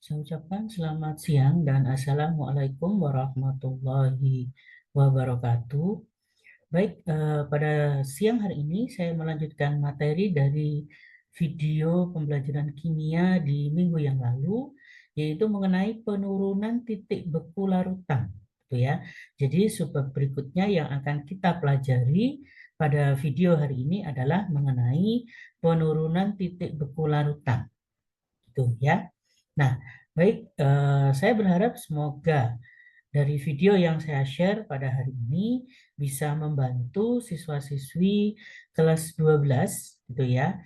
Saya ucapkan selamat siang dan Assalamualaikum warahmatullahi wabarakatuh. Baik, pada siang hari ini saya melanjutkan materi dari video pembelajaran kimia di minggu yang lalu, yaitu mengenai penurunan titik beku larutan. Gitu ya. Jadi subbab berikutnya yang akan kita pelajari pada video hari ini adalah mengenai penurunan titik beku larutan. Gitu ya. Nah, baik, saya berharap semoga dari video yang saya share pada hari ini bisa membantu siswa-siswi kelas 12 gitu ya,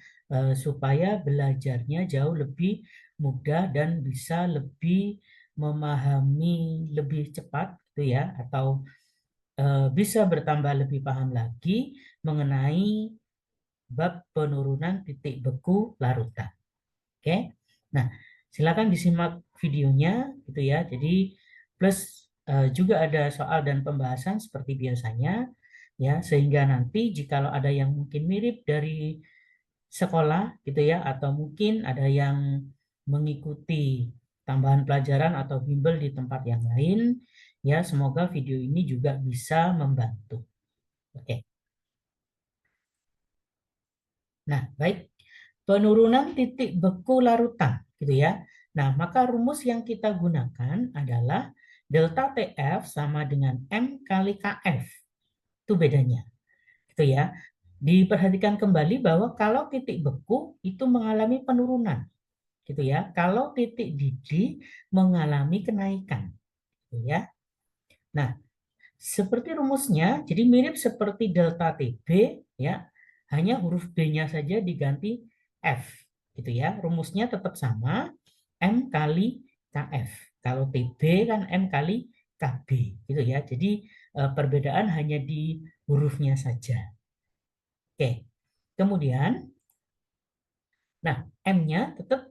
supaya belajarnya jauh lebih mudah dan bisa lebih memahami lebih cepat gitu ya, atau bisa bertambah lebih paham lagi mengenai bab penurunan titik beku larutan. Oke. Nah, silakan disimak videonya gitu ya. Jadi plus juga ada soal dan pembahasan seperti biasanya ya, sehingga nanti jikalau ada yang mungkin mirip dari sekolah gitu ya, atau mungkin ada yang mengikuti tambahan pelajaran atau bimbel di tempat yang lain ya, semoga video ini juga bisa membantu. Oke. Nah, baik. Penurunan titik beku larutan, gitu ya. Nah, maka rumus yang kita gunakan adalah delta TF sama dengan M kali KF. Itu bedanya, gitu ya. Diperhatikan kembali bahwa kalau titik beku itu mengalami penurunan, gitu ya. Kalau titik didih mengalami kenaikan, gitu ya. Nah, seperti rumusnya, jadi mirip seperti delta TB, ya, hanya huruf B-nya saja diganti F, gitu ya. Rumusnya tetap sama, M kali KF. Kalau TB kan M kali KB, gitu ya. Jadi perbedaan hanya di hurufnya saja. Oke, kemudian, nah M-nya tetap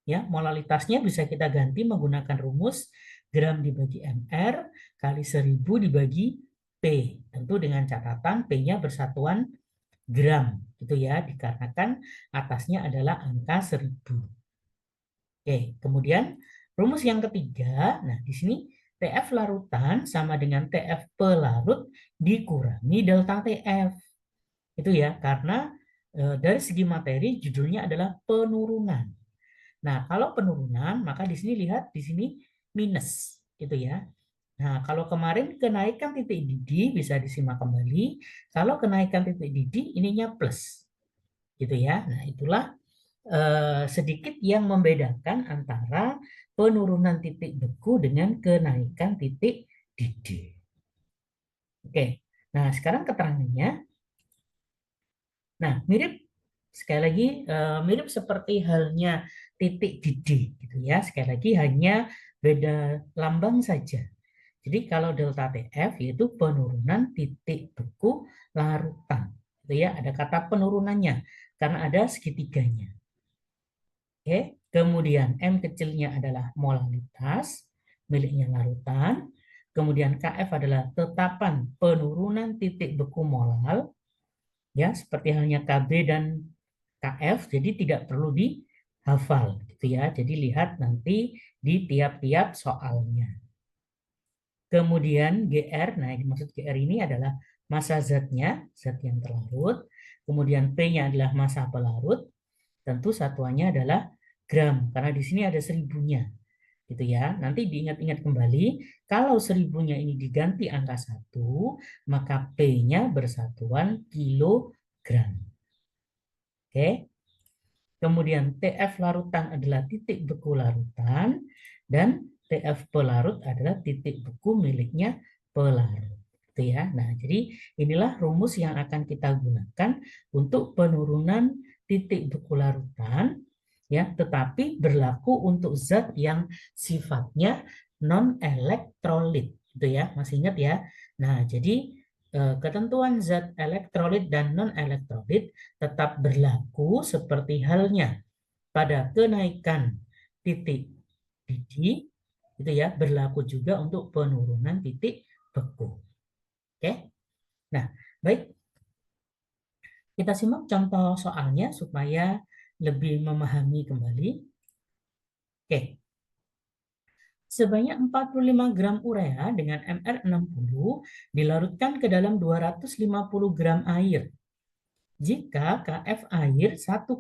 ya, molalitasnya bisa kita ganti menggunakan rumus gram dibagi mr kali 1000 dibagi P. Tentu dengan catatan P-nya bersatuan gram gitu ya, dikarenakan atasnya adalah angka 1000. Oke, kemudian rumus yang ketiga, nah di sini TF larutan sama dengan TF pelarut dikurangi delta TF. Itu ya, karena dari segi materi judulnya adalah penurunan. Nah, kalau penurunan, maka di sini lihat di sini minus, gitu ya. Nah, kalau kemarin kenaikan titik didih bisa disimak kembali. Kalau kenaikan titik didih ininya plus, gitu ya. Nah, itulah sedikit yang membedakan antara penurunan titik beku dengan kenaikan titik didih. Oke. Nah, sekarang keterangannya. Nah, mirip sekali lagi mirip seperti halnya titik didih gitu ya. Sekali lagi hanya beda lambang saja. Jadi kalau delta TF yaitu penurunan titik beku larutan. Gitu ya, ada kata penurunannya karena ada segitiganya. Oke, kemudian M kecilnya adalah molalitas miliknya larutan. Kemudian KF adalah tetapan penurunan titik beku molal ya, seperti halnya KB dan KF, jadi tidak perlu dihafal gitu ya. Jadi lihat nanti di tiap-tiap soalnya. Kemudian GR, nah yang dimaksud GR ini adalah massa zatnya, zat yang terlarut. Kemudian P-nya adalah massa pelarut. Tentu satuannya adalah gram, karena di sini ada 1000-nya. Gitu ya. Nanti diingat-ingat kembali, kalau 1000-nya ini diganti angka 1, maka P-nya bersatuan kilogram. Oke. Kemudian TF larutan adalah titik beku larutan dan TF pelarut adalah titik beku miliknya pelarut. Gitu ya. Nah, jadi inilah rumus yang akan kita gunakan untuk penurunan titik beku larutan ya, tetapi berlaku untuk zat yang sifatnya non elektrolit gitu ya. Masih ingat ya? Nah, jadi ketentuan zat elektrolit dan non elektrolit tetap berlaku seperti halnya pada kenaikan titik didih itu ya, berlaku juga untuk penurunan titik beku. Oke. Nah, baik. Kita simak contoh soalnya supaya lebih memahami kembali. Oke. sebanyak 45 gram urea dengan MR60 dilarutkan ke dalam 250 gram air. Jika KF air 1,86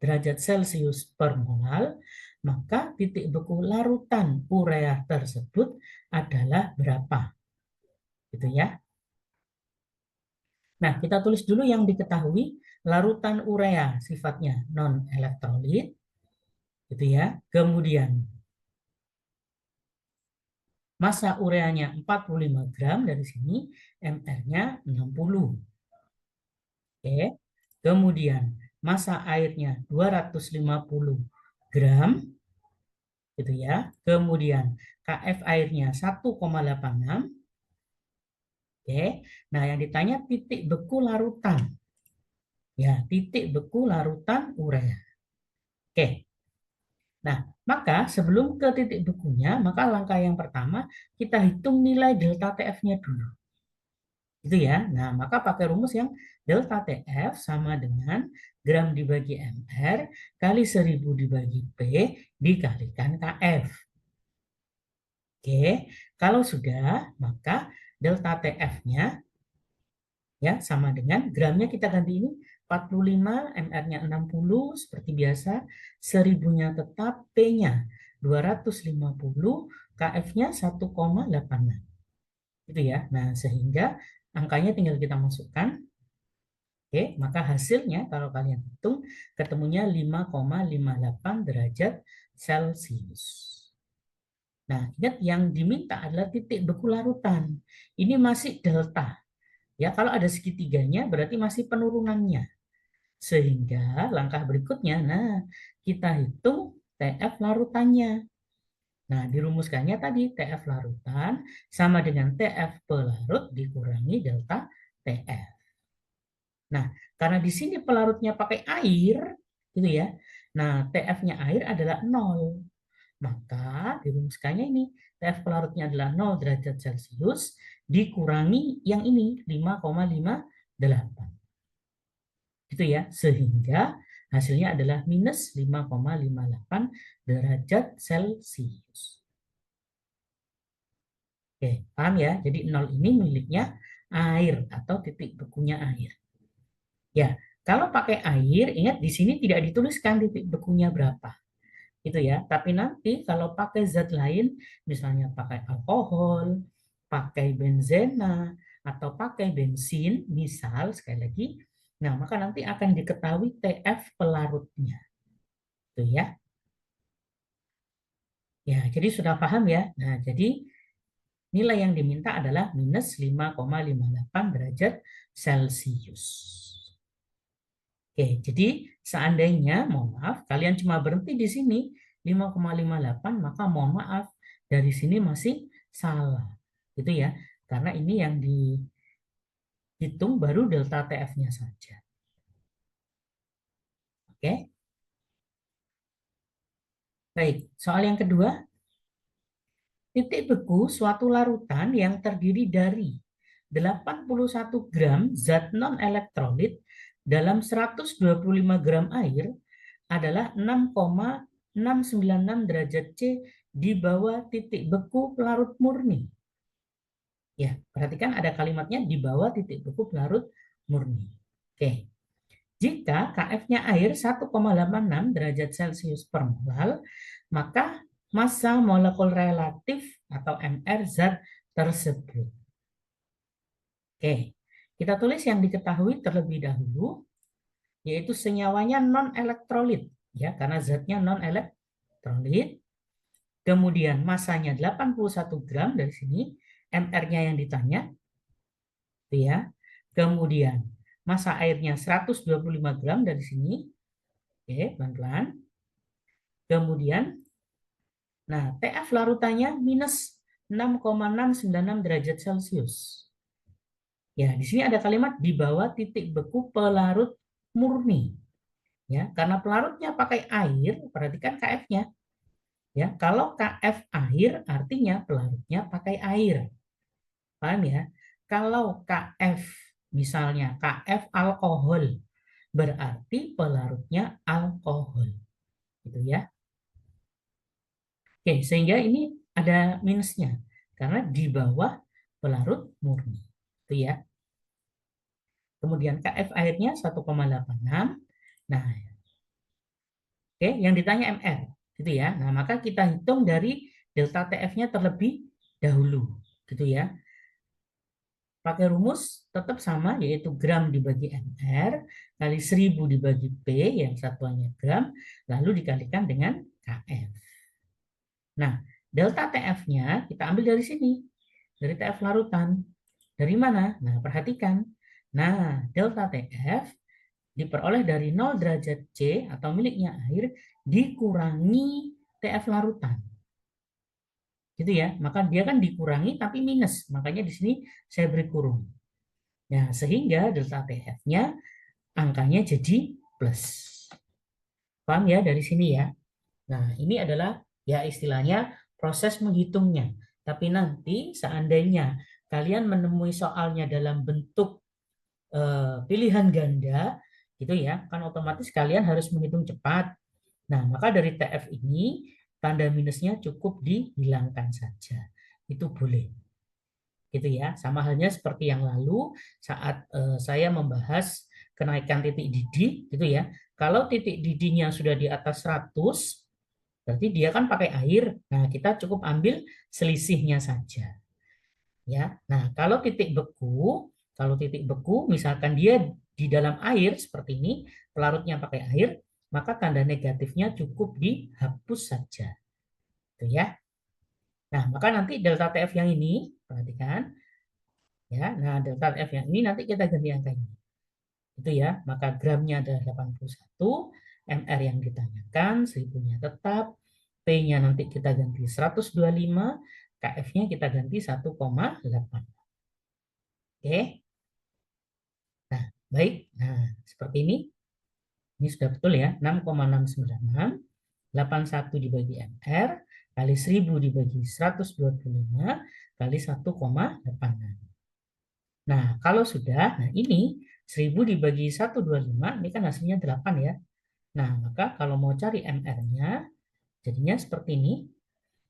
derajat Celcius per mol, maka titik beku larutan urea tersebut adalah berapa? Gitu ya. Nah, kita tulis dulu yang diketahui. Larutan urea sifatnya non-elektrolit, gitu ya. Kemudian massa ureanya 45 gram, dari sini MR-nya 60. Oke. Kemudian massa airnya 250 gram, gitu ya. Kemudian KF airnya 1,86. Oke. Nah, yang ditanya titik beku larutan. Ya, titik beku larutan urea. Oke. Nah, maka sebelum ke titik bekunya, maka langkah yang pertama kita hitung nilai delta TF-nya dulu. Gitu ya. Nah, maka pakai rumus yang delta TF sama dengan gram dibagi MR kali 1000 dibagi P dikalikan KF. Oke, kalau sudah, maka delta TF-nya ya sama dengan gramnya kita ganti ini 45, MR-nya 60 seperti biasa, 1000-nya tetap, P-nya 250, KF-nya 1,86. Gitu ya. Nah, sehingga angkanya tinggal kita masukkan. Oke, maka hasilnya kalau kalian hitung ketemunya 5,58 derajat Celcius. Nah, ingat yang diminta adalah titik beku larutan. Ini masih delta. Ya, kalau ada segitiganya berarti masih penurunannya. Sehingga langkah berikutnya, nah kita hitung TF larutannya. Nah, dirumuskannya tadi TF larutan sama dengan TF pelarut dikurangi delta TF. Nah, karena di sini pelarutnya pakai air, gitu ya. Nah, TF-nya air adalah 0. Maka dirumuskannya ini, TF pelarutnya adalah 0 derajat Celcius dikurangi yang ini 5,58. Gitu ya, sehingga hasilnya adalah minus 5,58 derajat Celcius. Oke, paham ya? Jadi 0 ini miliknya air atau titik bekunya air. Ya, kalau pakai air, ingat di sini tidak dituliskan titik bekunya berapa. Gitu ya. Tapi nanti kalau pakai zat lain, misalnya pakai alkohol, pakai benzena, atau pakai bensin, misal sekali lagi, nah maka nanti akan diketahui TF pelarutnya. Tuh ya. Ya, jadi sudah paham ya. Nah, jadi nilai yang diminta adalah minus 5,58 derajat Celcius. Oke, jadi seandainya, mohon maaf, kalian cuma berhenti di sini 5,58, maka mohon maaf, dari sini masih salah. Gitu ya. Karena ini yang dihitung baru delta TF-nya saja. Oke. Baik, soal yang kedua. Titik beku suatu larutan yang terdiri dari 81 gram zat non-elektrolit dalam 125 gram air adalah 6,696 derajat C di bawah titik beku pelarut murni. Ya, perhatikan ada kalimatnya di bawah titik beku pelarut murni. Oke. Jika KF-nya air 1,86 derajat Celcius per mol, maka massa molekul relatif atau MR zat tersebut. Oke, kita tulis yang diketahui terlebih dahulu, yaitu senyawanya non-elektrolit, ya, karena zatnya non-elektrolit. Kemudian masanya 81 gram dari sini, MR-nya yang ditanya, ya. Kemudian massa airnya 125 gram dari sini. Oke, pelan-pelan. Kemudian, nah TF larutannya minus 6,696 derajat Celcius. Ya, di sini ada kalimat di bawah titik beku pelarut murni. Ya, karena pelarutnya pakai air, perhatikan KF-nya. Ya, kalau KF air artinya pelarutnya pakai air. Paham ya? Kalau KF misalnya KF alkohol, berarti pelarutnya alkohol. Gitu ya. Oke, sehingga ini ada minusnya karena di bawah pelarut murni. Itu ya. Kemudian KF airnya 1,86. Nah, oke, yang ditanya MR, gitu ya. Nah, maka kita hitung dari delta TF-nya terlebih dahulu, gitu ya. Pakai rumus tetap sama, yaitu gram dibagi MR kali 1000 dibagi P, yang satuannya gram, lalu dikalikan dengan KF. Nah, delta TF-nya kita ambil dari sini, dari TF larutan. Dari mana? Nah, perhatikan. Nah, delta TF diperoleh dari 0 derajat C atau miliknya air dikurangi TF larutan. Gitu ya. Maka dia kan dikurangi tapi minus. Makanya di sini saya beri kurung. Nah, sehingga delta TF-nya angkanya jadi plus. Paham ya dari sini ya? Nah, ini adalah ya istilahnya proses menghitungnya. Tapi nanti seandainya kalian menemui soalnya dalam bentuk pilihan ganda, gitu ya, kan otomatis kalian harus menghitung cepat. Nah, maka dari TF ini tanda minusnya cukup dihilangkan saja. Itu boleh. Gitu ya. Sama halnya seperti yang lalu saat saya membahas kenaikan titik didih, gitu ya. Kalau titik didihnya sudah di atas 100, berarti dia kan pakai air. Nah, kita cukup ambil selisihnya saja. Ya. Nah, kalau titik beku misalkan dia di dalam air seperti ini, pelarutnya pakai air, maka tanda negatifnya cukup dihapus saja. Itu ya. Nah, maka nanti delta TF yang ini, perhatikan ya. Nah, delta TF yang ini nanti kita ganti angkanya. Itu ya. Maka gramnya adalah 81, MR yang ditanyakan, 1000-nya tetap, P-nya nanti kita ganti 125, KF-nya kita ganti 1,8. Oke. Nah, baik. Nah, seperti ini. Ini sudah betul ya. 6,696. 81 dibagi MR kali 1000 dibagi 125 kali 1,86. Nah, kalau sudah, nah ini 1000 dibagi 125, ini kan hasilnya 8 ya. Nah, maka kalau mau cari MR-nya, jadinya seperti ini.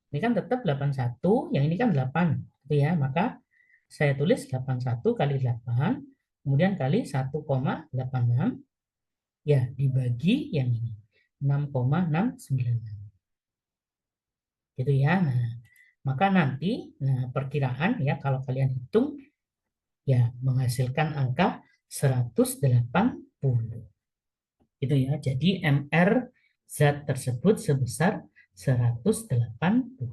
Ini kan tetap 81, yang ini kan 8. Gitu ya. Maka saya tulis 81 kali 8, kemudian kali 1,86, ya dibagi yang ini, 6,696. Gitu ya. Nah, maka nanti perkiraan ya kalau kalian hitung ya menghasilkan angka 180. Gitu ya. Jadi MR zat tersebut sebesar 180.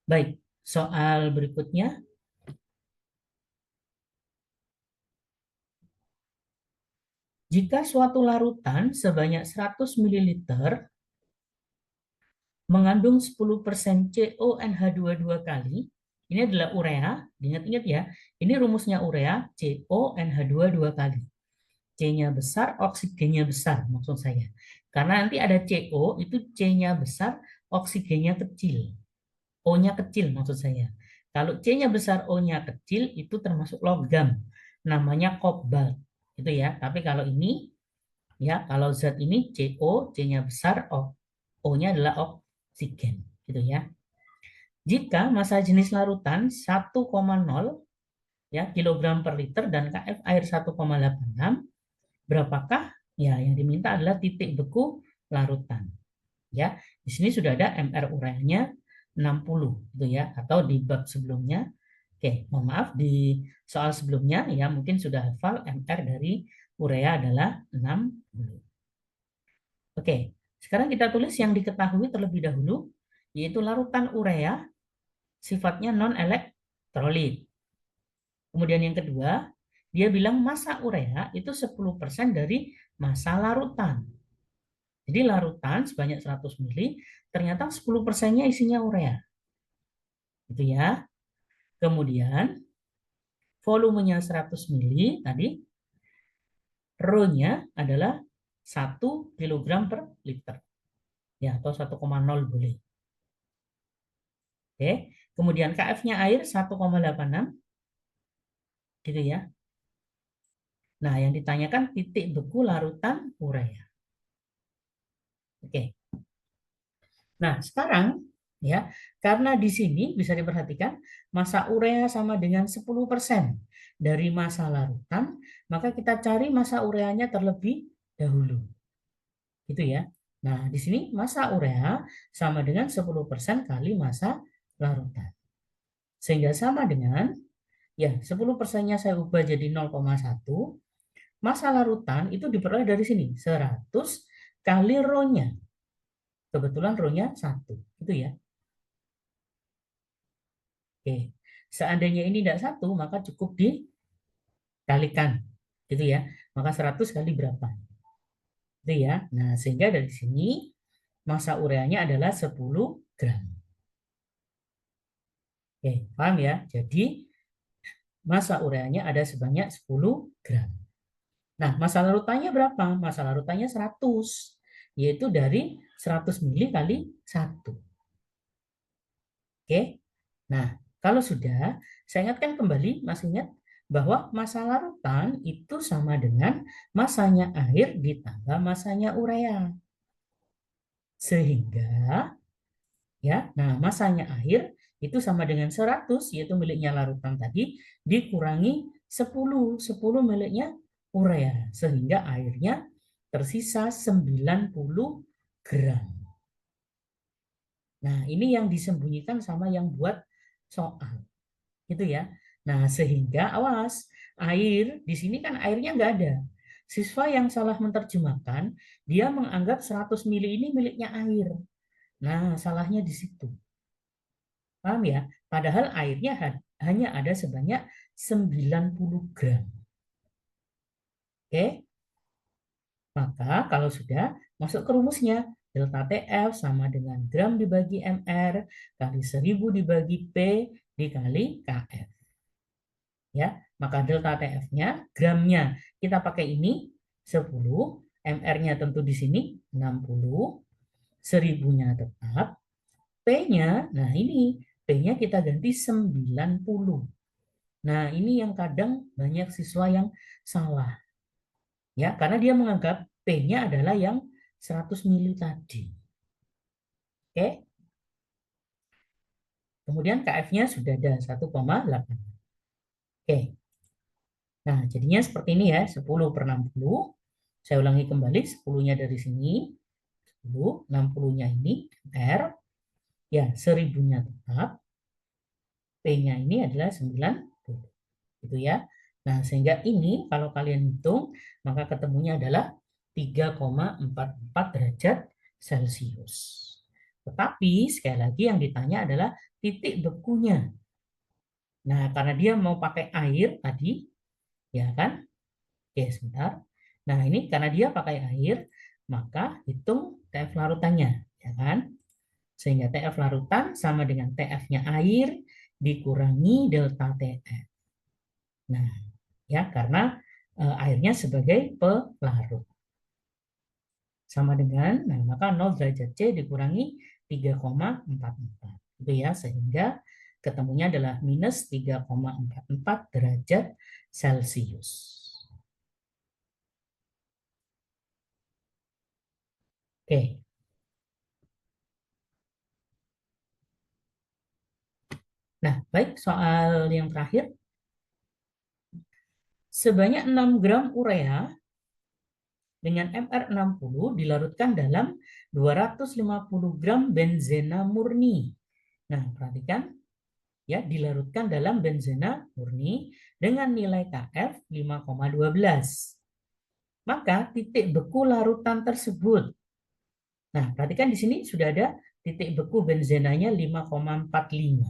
Baik, soal berikutnya. Jika suatu larutan sebanyak 100 ml mengandung 10% CONH22 kali, ini adalah urea, ingat-ingat ya, ini rumusnya urea, CONH22 kali. C-nya besar, oksigennya besar, maksud saya. Karena nanti ada CO, itu C-nya besar, oksigennya kecil. O-nya kecil, maksud saya. Kalau C-nya besar, O-nya kecil, itu termasuk logam. Namanya kobalt. Itu ya. Tapi kalau ini, ya, kalau zat ini CO, C-nya besar, O-nya adalah oksigen. Gitu ya. Jika massa jenis larutan 1,0 ya, kilogram per liter dan KF air 1,86, berapakah? Ya, yang diminta adalah titik beku larutan. Ya, di sini sudah ada MR ureanya 60 gitu ya, atau di bab sebelumnya. Oke, mohon maaf di soal sebelumnya ya mungkin sudah hafal MR dari urea adalah 60. Oke, sekarang kita tulis yang diketahui terlebih dahulu, yaitu larutan urea sifatnya non-elektrolit. Kemudian yang kedua, dia bilang massa urea itu 10% dari massa larutan. Jadi larutan sebanyak 100 ml, ternyata 10%-nya isinya urea. Gitu ya. Kemudian volumenya 100 ml tadi, Rho-nya adalah 1 kg per liter. Ya, atau 1,0 boleh. Oke. Kemudian KF-nya air 1,86. Gitu ya. Nah, yang ditanyakan titik beku larutan urea. Nah, sekarang ya, karena di sini bisa diperhatikan massa urea sama dengan 10% dari massa larutan, maka kita cari massa ureanya terlebih dahulu. Gitu ya. Nah, di sini massa urea sama dengan 10% kali massa larutan. Sehingga sama dengan, ya 10%-nya saya ubah jadi 0,1, massa larutan itu diperoleh dari sini, 100 kali rho-nya. Kebetulan rho-nya 1, gitu ya. Oke, seandainya ini tidak 1, maka cukup dikalikan, gitu ya. Maka 100 kali berapa? Gitu ya. Nah, sehingga dari sini massa ureanya adalah 10 gram. Oke, paham ya? Jadi massa ureanya ada sebanyak 10 gram. Nah, massa larutannya berapa? Massa larutannya 100, yaitu dari 100 mili kali 1. Oke. Nah, kalau sudah, saya ingatkan kembali, masih ingat bahwa massa larutan itu sama dengan massanya air ditambah massanya urea. Sehingga ya, nah massanya air itu sama dengan 100, yaitu miliknya larutan tadi, dikurangi 10, 10 miliknya urea, sehingga airnya tersisa 90 gram. Nah, ini yang disembunyikan sama yang buat soal. Gitu ya. Nah, sehingga awas, air di sini kan airnya nggak ada. Siswa yang salah menerjemahkan, dia menganggap 100 mili ini miliknya air. Nah, salahnya di situ. Paham ya? Padahal airnya hanya ada sebanyak 90 gram. Oke? Maka kalau sudah, masuk ke rumusnya. Delta TF sama dengan gram dibagi MR kali 1000 dibagi P dikali KF. Ya, maka delta TF-nya, gramnya kita pakai ini 10, MR-nya tentu di sini 60, 1000-nya tetap, P-nya, nah ini P-nya kita ganti 90. Nah, ini yang kadang banyak siswa yang salah. Ya, karena dia menganggap P-nya adalah yang 100 mili tadi. Oke. Kemudian KF-nya sudah ada 1,8. Oke. Nah, jadinya seperti ini ya, 10 per 60. Saya ulangi kembali, 10-nya dari sini, 10, 60-nya ini, R, ya 1000-nya tetap, P-nya ini adalah 90. Gitu ya. Nah, sehingga ini kalau kalian hitung, maka ketemunya adalah 3,44 derajat Celcius. Tetapi sekali lagi yang ditanya adalah titik bekunya. Nah, karena dia mau pakai air tadi, ya kan? Oke, sebentar. Nah, ini karena dia pakai air, maka hitung TF larutannya, ya kan? Sehingga TF larutan sama dengan TF-nya air dikurangi delta TF. Nah, ya karena airnya sebagai pelarut. Sama dengan, nah maka 0 derajat C dikurangi 3,44. Itu ya, sehingga ketemunya adalah minus 3,44 derajat Celcius. Oke. Nah, baik, soal yang terakhir. Sebanyak 6 gram urea dengan MR60 dilarutkan dalam 250 gram benzena murni. Nah, perhatikan ya, dilarutkan dalam benzena murni dengan nilai KF 5,12. Maka titik beku larutan tersebut. Nah, perhatikan di sini sudah ada titik beku benzenanya 5,45.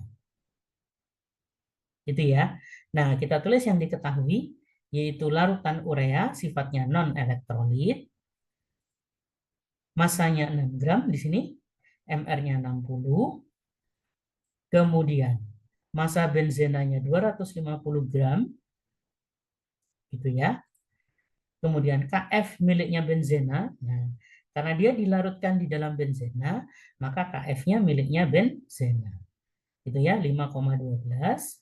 Gitu ya. Nah, kita tulis yang diketahui yaitu larutan urea sifatnya non-elektrolit, masanya 6 gram di sini, MR-nya 60, kemudian massa benzenanya 250 gram, gitu ya. Kemudian KF miliknya benzena, nah, karena dia dilarutkan di dalam benzena, maka KF-nya miliknya benzena. Itu ya, 5,12.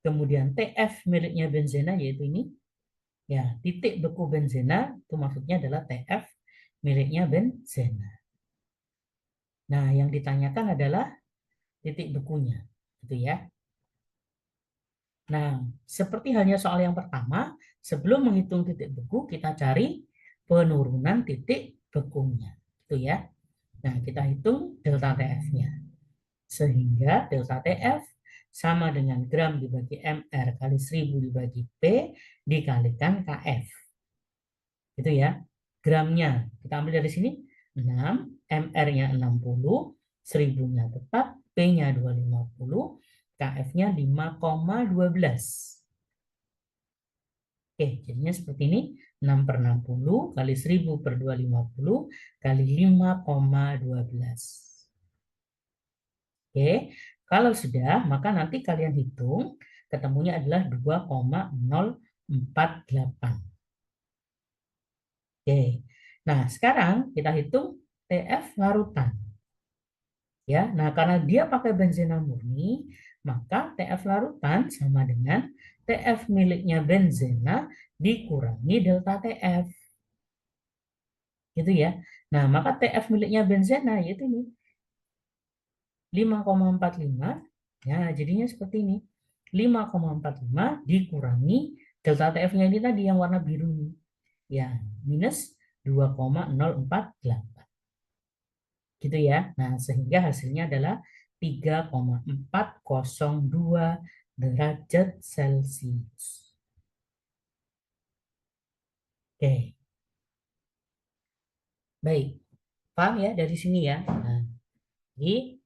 Kemudian TF miliknya benzena yaitu ini. Ya, titik beku benzena itu maksudnya adalah TF miliknya benzena. Nah, yang ditanyakan adalah titik bekunya, gitu ya. Nah, seperti halnya soal yang pertama, sebelum menghitung titik beku, kita cari penurunan titik bekunya, gitu ya. Nah, kita hitung delta TF-nya. Sehingga delta TF sama dengan gram dibagi MR kali 1000 dibagi P dikalikan KF. Gitu ya. Gramnya kita ambil dari sini 6, MR-nya 60, 1000-nya tetap, P-nya 250, KF-nya 5,12. Oke, jadinya seperti ini. 6 per 60 kali 1000 per 250 kali 5,12. Oke, kalau sudah, maka nanti kalian hitung, ketemunya adalah 2,048. Oke, nah sekarang kita hitung TF larutan. Ya, nah karena dia pakai benzena murni, maka TF larutan sama dengan TF miliknya benzena dikurangi delta TF. Gitu ya. Nah, maka TF miliknya benzena yaitu ini 5,45. Ya, jadinya seperti ini. 5,45 dikurangi delta TF-nya ini tadi yang warna biru ini. Ya, minus 2,048. Gitu ya. Nah, sehingga hasilnya adalah 3,402 derajat Celcius. Oke. Baik. Paham ya dari sini ya? Nah, jadi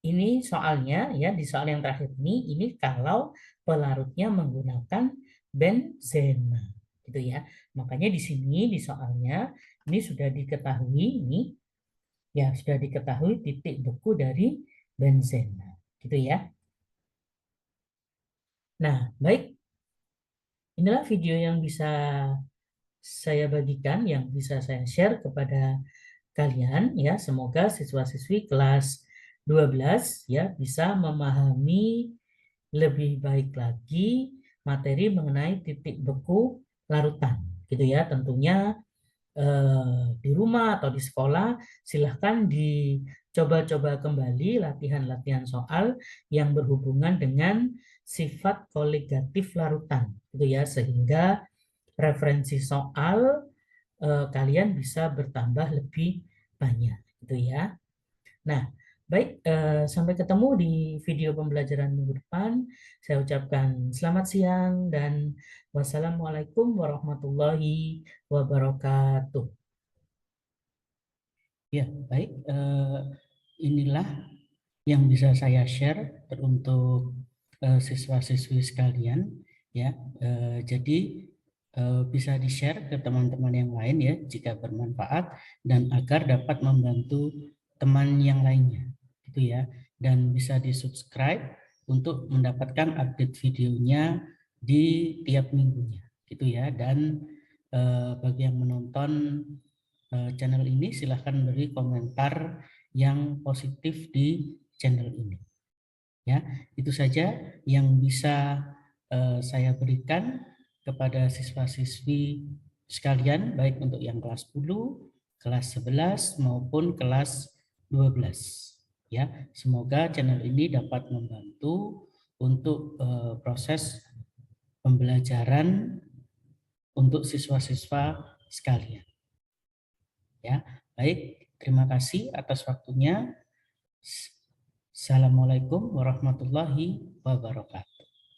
ini soalnya ya di soal yang terakhir ini kalau pelarutnya menggunakan benzena gitu ya. Makanya di sini di soalnya ini sudah diketahui ini ya sudah diketahui titik beku dari benzena gitu ya. Nah, baik, inilah video yang bisa saya bagikan yang bisa saya share kepada kalian ya. Semoga siswa-siswi kelas 12 ya bisa memahami lebih baik lagi materi mengenai titik beku larutan gitu ya. Tentunya di rumah atau di sekolah silahkan dicoba-coba kembali latihan-latihan soal yang berhubungan dengan sifat koligatif larutan gitu ya, sehingga referensi soal kalian bisa bertambah lebih banyak gitu ya. Nah, baik, sampai ketemu di video pembelajaran minggu depan. Saya ucapkan selamat siang dan wassalamualaikum warahmatullahi wabarakatuh. Ya, baik. Inilah yang bisa saya share untuk siswa-siswi sekalian. Ya, jadi bisa di-share ke teman-teman yang lain ya jika bermanfaat dan agar dapat membantu teman yang lainnya gitu ya, dan bisa di-subscribe untuk mendapatkan update videonya di tiap minggunya gitu ya. Dan bagi yang menonton channel ini silahkan beri komentar yang positif di channel ini ya. Itu saja yang bisa saya berikan kepada siswa-siswi sekalian, baik untuk yang kelas 10, kelas 11 maupun kelas 12 ya. Semoga channel ini dapat membantu untuk proses pembelajaran untuk siswa-siswa sekalian ya. Baik, terima kasih atas waktunya. Assalamualaikum warahmatullahi wabarakatuh.